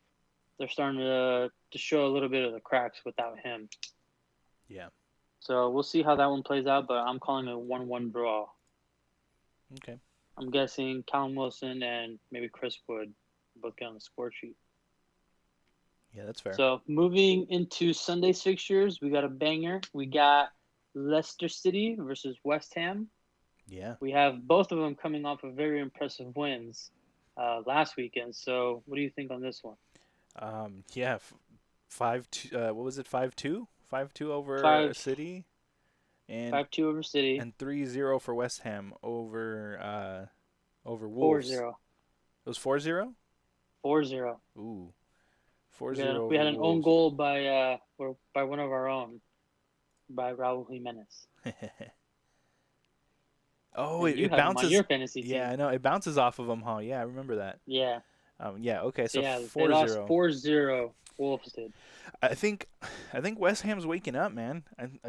they're starting to show a little bit of the cracks without him. yeah. So we'll see how that one plays out. But I'm calling it a 1-1 draw. Okay, I'm guessing Callum Wilson and maybe Chris Wood both get on the score sheet. yeah, that's fair. So moving into Sunday's fixtures, we got a banger. We got Leicester City versus West Ham. Yeah. We have both of them coming off of very impressive wins last weekend. So what do you think on this one? Yeah. 5-2. What was it? 5-2. 5-2 over Five City, and 5-2 over City. 3-0 for West Ham over Four Wolves. zero. It was 4-0. 4-0. Ooh, We 4-0 had, we over had an own Wolves. goal by one of our own, by Raul Jimenez. Oh, And you it have him on bounces. your fantasy Yeah, team. I know it bounces off of them, huh? Yeah, I remember that. Yeah. Yeah. Okay. So So yeah, they four lost zero. 4-0. Wolves did. I think, I think West Ham's waking up, man.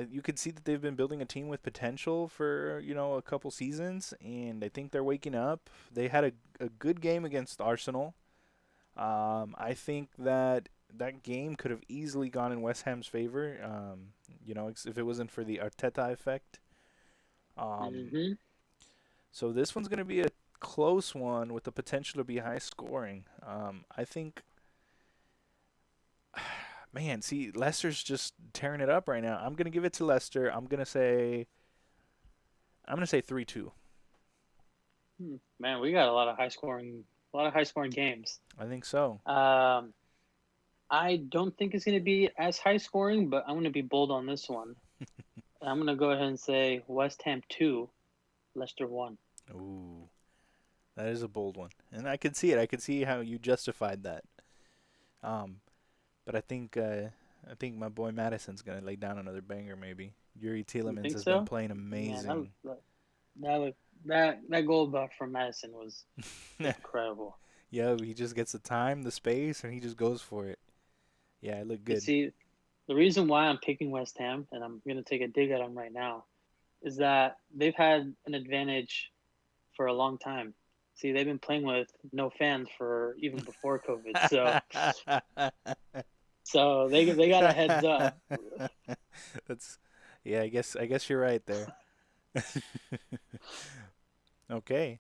You could see that they've been building a team with potential for a couple seasons, and I think they're waking up. They had a good game against Arsenal. I think that that game could have easily gone in West Ham's favor. If it wasn't for the Arteta effect. Um, Hmm. so this one's going to be a close one with the potential to be high scoring. I think, man, see, Leicester's just tearing it up right now. I'm going to give it to Leicester. I'm going to say 3-2. Man, we got a lot of high scoring games. I think so. Um, I don't think it's going to be as high scoring, but I'm going to be bold on this one. I'm going to go ahead and say West Ham 2, Leicester 1. Ooh, that is a bold one, and I could see it. I could see how you justified that. Um, but I think my boy Madison's gonna lay down another banger. Maybe Yuri You Tielemans think has been so? playing Man, amazing. that goal back from Madison was incredible. Yeah, he just gets the time, the space, and he just goes for it. Yeah, it looked You good. see, the reason why I'm picking West Ham, and I'm going to take a dig at them right now, is that they've had an advantage for a long time. See, they've been playing with no fans for even before COVID, so they got a heads up. That's yeah. I guess you're right there. Okay.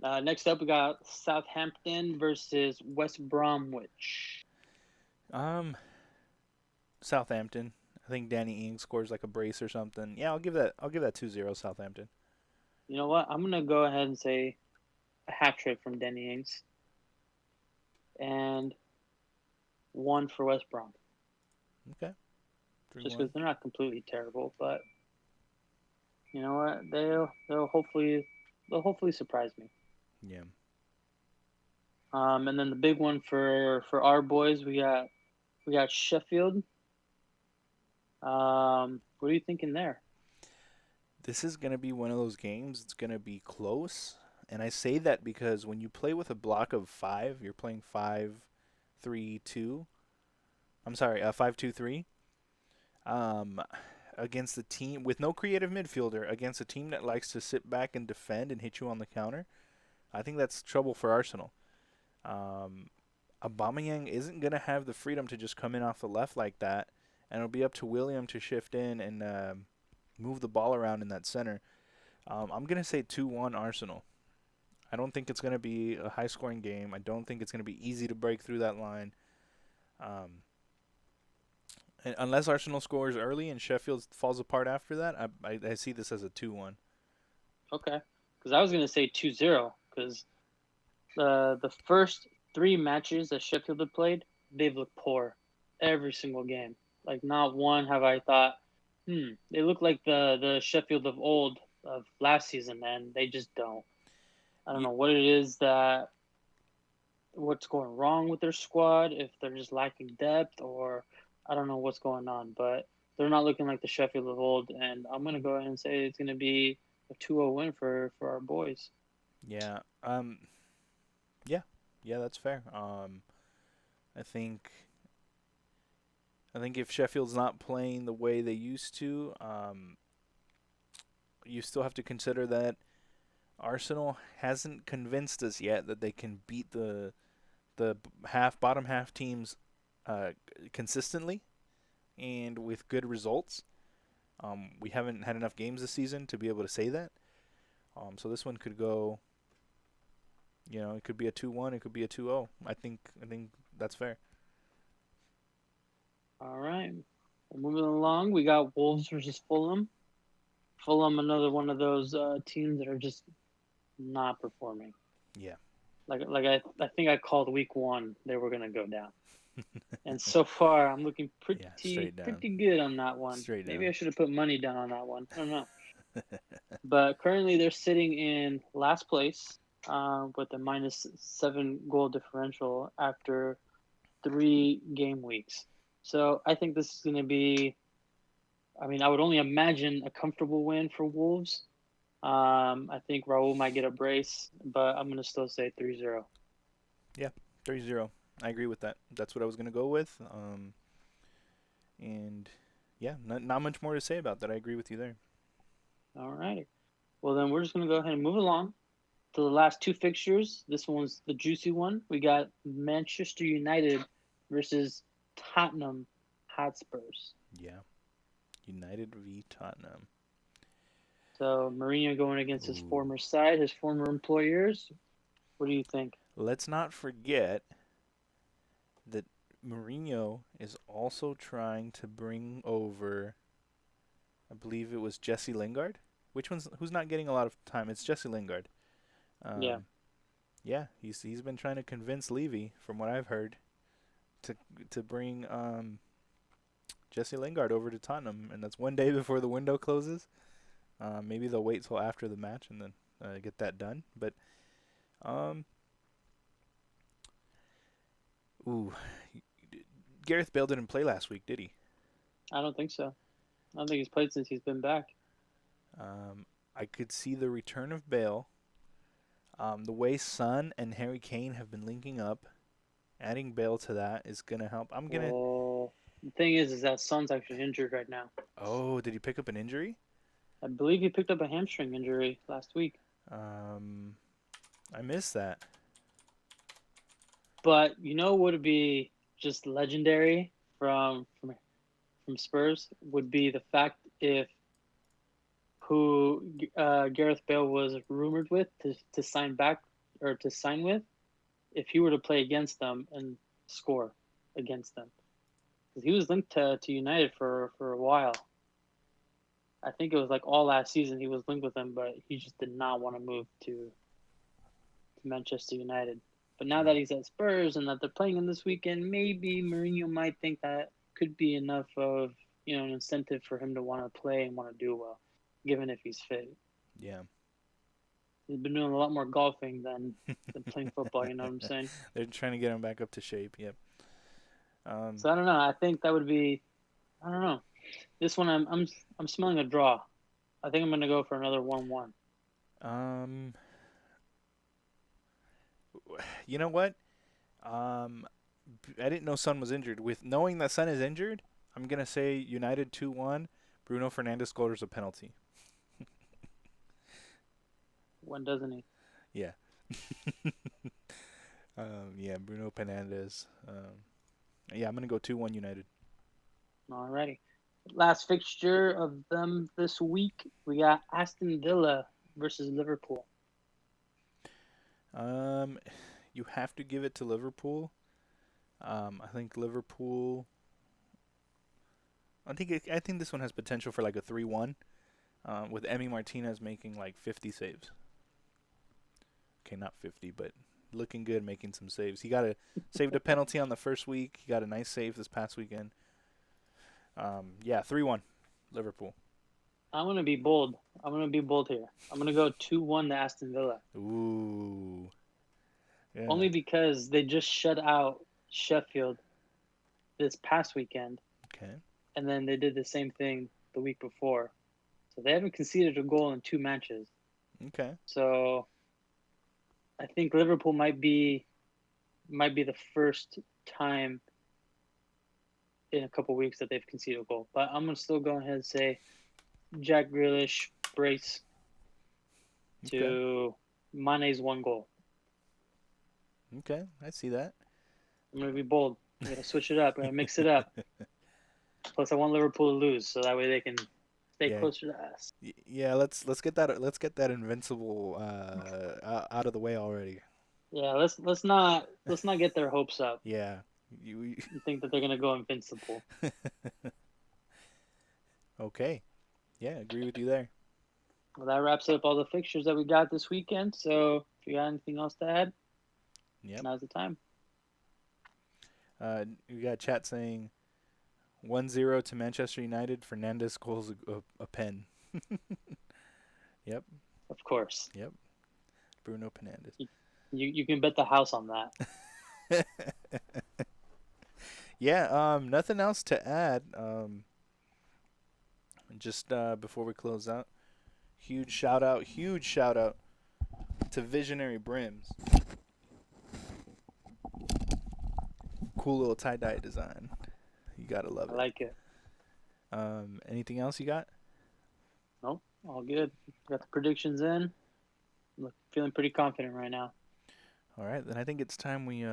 Next up, we got Southampton versus West Bromwich. Um, Southampton. I think Danny Ings scores like a brace or something. Yeah, I'll give that 2-0 Southampton. You know what? I'm gonna go ahead and say a hat trick from Danny Ings and one for West Brom, Okay. Three just because one. they're not completely terrible, but you know what? They'll hopefully surprise me. Yeah. And then the big one for our boys, we got Sheffield. What are you thinking there? This is going to be one of those games. It's going to be close. And I say that because when you play with a block of five, you're playing 5-3-2. I'm sorry, 5-2-3. Um, against a team with no creative midfielder, against a team that likes to sit back and defend and hit you on the counter. I think that's trouble for Arsenal. Um, Aubameyang isn't going to have the freedom to just come in off the left like that, and it'll be up to William to shift in and move the ball around in that center. I'm going to say 2-1 Arsenal. I don't think it's going to be a high scoring game. I don't think it's going to be easy to break through that line. Um, and unless Arsenal scores early and Sheffield falls apart after that, I see this as a 2-1. Okay, because I was gonna say 2-0 because the first three matches that Sheffield have played, they've looked poor every single game. Like not one have I thought, they look like the Sheffield of old of last season, and they just don't. I don't Y- know what it is that what's going wrong with their squad, if they're just lacking depth, or I don't know what's going on, but they're not looking like the Sheffield of old. And I'm gonna go ahead and say it's gonna be a 2-0 win for our boys. yeah. Yeah. Yeah, that's fair. I think I think if Sheffield's not playing the way they used to, you still have to consider that Arsenal hasn't convinced us yet that they can beat the bottom half teams uh, consistently and with good results. We haven't had enough games this season to be able to say that. So this one could go. It could be a 2-1. It could be a 2-0. I think that's fair. All right, moving along, we got Wolves versus Fulham. Fulham, another one of those teams that are just not performing. Yeah. I think I called week one they were gonna go down, and so far I'm looking Yeah. pretty Straight down. pretty good on that one. Straight Maybe down. I should have put money down on that one. I don't know. But currently they're sitting in last place with a -7 goal differential after 3 game weeks. So I think this is going to be. I mean, I would only imagine a comfortable win for Wolves. I think Raul might get a brace, but I'm going to still say 3-0. Yeah. 3-0. I agree with that. That's what I was gonna go with. And yeah, not much more to say about that. I agree with you there. All righty. Well, then we're just going to go ahead and move along to the last two fixtures. This one's the juicy one. We got Manchester United versus Tottenham Hotspurs. Yeah. United v Tottenham. So Mourinho going against his Ooh. former side, his former employers. What do you think? Let's not forget that Mourinho is also trying to bring over, I believe it was Jesse Lingard. Who's not getting a lot of time? It's Jesse Lingard. Yeah. Um, yeah, he's been trying to convince Levy, from what I've heard, to bring Jesse Lingard over to Tottenham, and that's one day before the window closes. Maybe they'll wait till after the match and then get that done. But um, ooh, Gareth Bale didn't play last week, did he? I don't think so. I don't think he's played since he's been back. I could see the return of Bale. The way Son and Harry Kane have been linking up, adding Bale to that is gonna help. Well, the thing is that Son's actually injured right now. Oh, did he pick up an injury? I believe he picked up a hamstring injury last week. Um, I missed that. But you know what would be just legendary from Spurs would be the fact if who Gareth Bale was rumored with to sign back or to sign with, if he were to play against them and score against them. Because he was linked to United for a while. I think it was like all last season he was linked with them, but he just did not want to move to Manchester United. But now that he's at Spurs and that they're playing him this weekend, maybe Mourinho might think that could be enough of an incentive for him to want to play and want to do well, given if he's fit. Yeah. He's been doing a lot more golfing than playing football. You know what I'm saying? They're trying to get him back up to shape. Yep. So I don't know. I think that would be. I don't know. This one I'm smelling a draw. I think I'm gonna go for another 1-1. Um, you know what? I didn't know Son was injured. With knowing that Son is injured, I'm gonna say United 2-1. Bruno Fernandes scores a penalty. When doesn't he? Yeah. Yeah, Bruno Fernandes. Yeah, I'm gonna go 2-1 United. Alrighty. Last fixture of them this week, we got Aston Villa versus Liverpool. You have to give it to Liverpool. I think Liverpool. I think this one has potential for like a 3-1. With Emi Martinez making like 50 saves. Okay, not 50, but looking good, making some saves. He saved a penalty on the first week. He got a nice save this past weekend. Yeah, 3-1, Liverpool. I'm gonna be bold. I'm gonna be bold here. I'm gonna go 2-1 to Aston Villa. Ooh. Yeah. Only because they just shut out Sheffield this past weekend. Okay. And then they did the same thing the week before. So they haven't conceded a goal in 2 matches. Okay. So I think Liverpool might be the first time in a couple weeks that they've conceded a goal. But I'm gonna still go ahead and say Jack Grealish brace to Mane's 1 goal. Okay, I see that. I'm gonna be bold. I'm gonna switch it up. I'm gonna mix it up. Plus, I want Liverpool to lose, so that way they can stay closer to us. Yeah, let's get that invincible out of the way already. Yeah, let's not get their hopes up. Yeah, you think that they're gonna go invincible. Okay, yeah, agree with you there. Well, that wraps up all the fixtures that we got this weekend. So, if you got anything else to add, now's the time. We got chat saying 1-0 to Manchester United. Fernandes scores a pen. Yep. Of course. Yep. Bruno Fernandes. You can bet the house on that. Yeah. Nothing else to add. Just before we close out, huge shout out to Visionary Brims. Cool little tie-dye design. You gotta love it. I like it. Anything else you got? Nope, all good. Got the predictions in. Feeling pretty confident right now. All right, then I think it's time we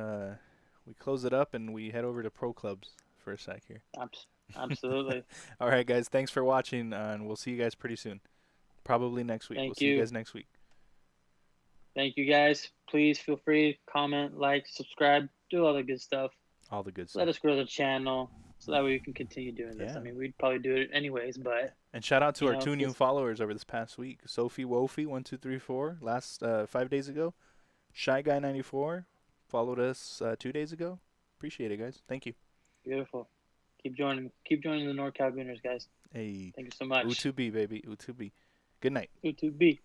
we close it up and we head over to pro clubs for a sec here. Absolutely. All right, guys. Thanks for watching, and we'll see you guys pretty soon. Probably next week. We'll Thank see you you. guys next week. Thank you, guys. Please feel free to comment, like, subscribe, do all the good stuff. All the good Let stuff. us grow the channel so that way we can continue doing this. Yeah. I mean, we'd probably do it anyways, but And shout out to you our know, 2 new this, followers over this past week. Sophie Wofi 1234 last 5 days ago. Shy Guy 94 followed us 2 days ago. Appreciate it, guys. Thank you. beautiful. Keep joining the NorCal Gooners, guys. Hey, Thank you so much. U2B baby, U2B. Good night. U2B.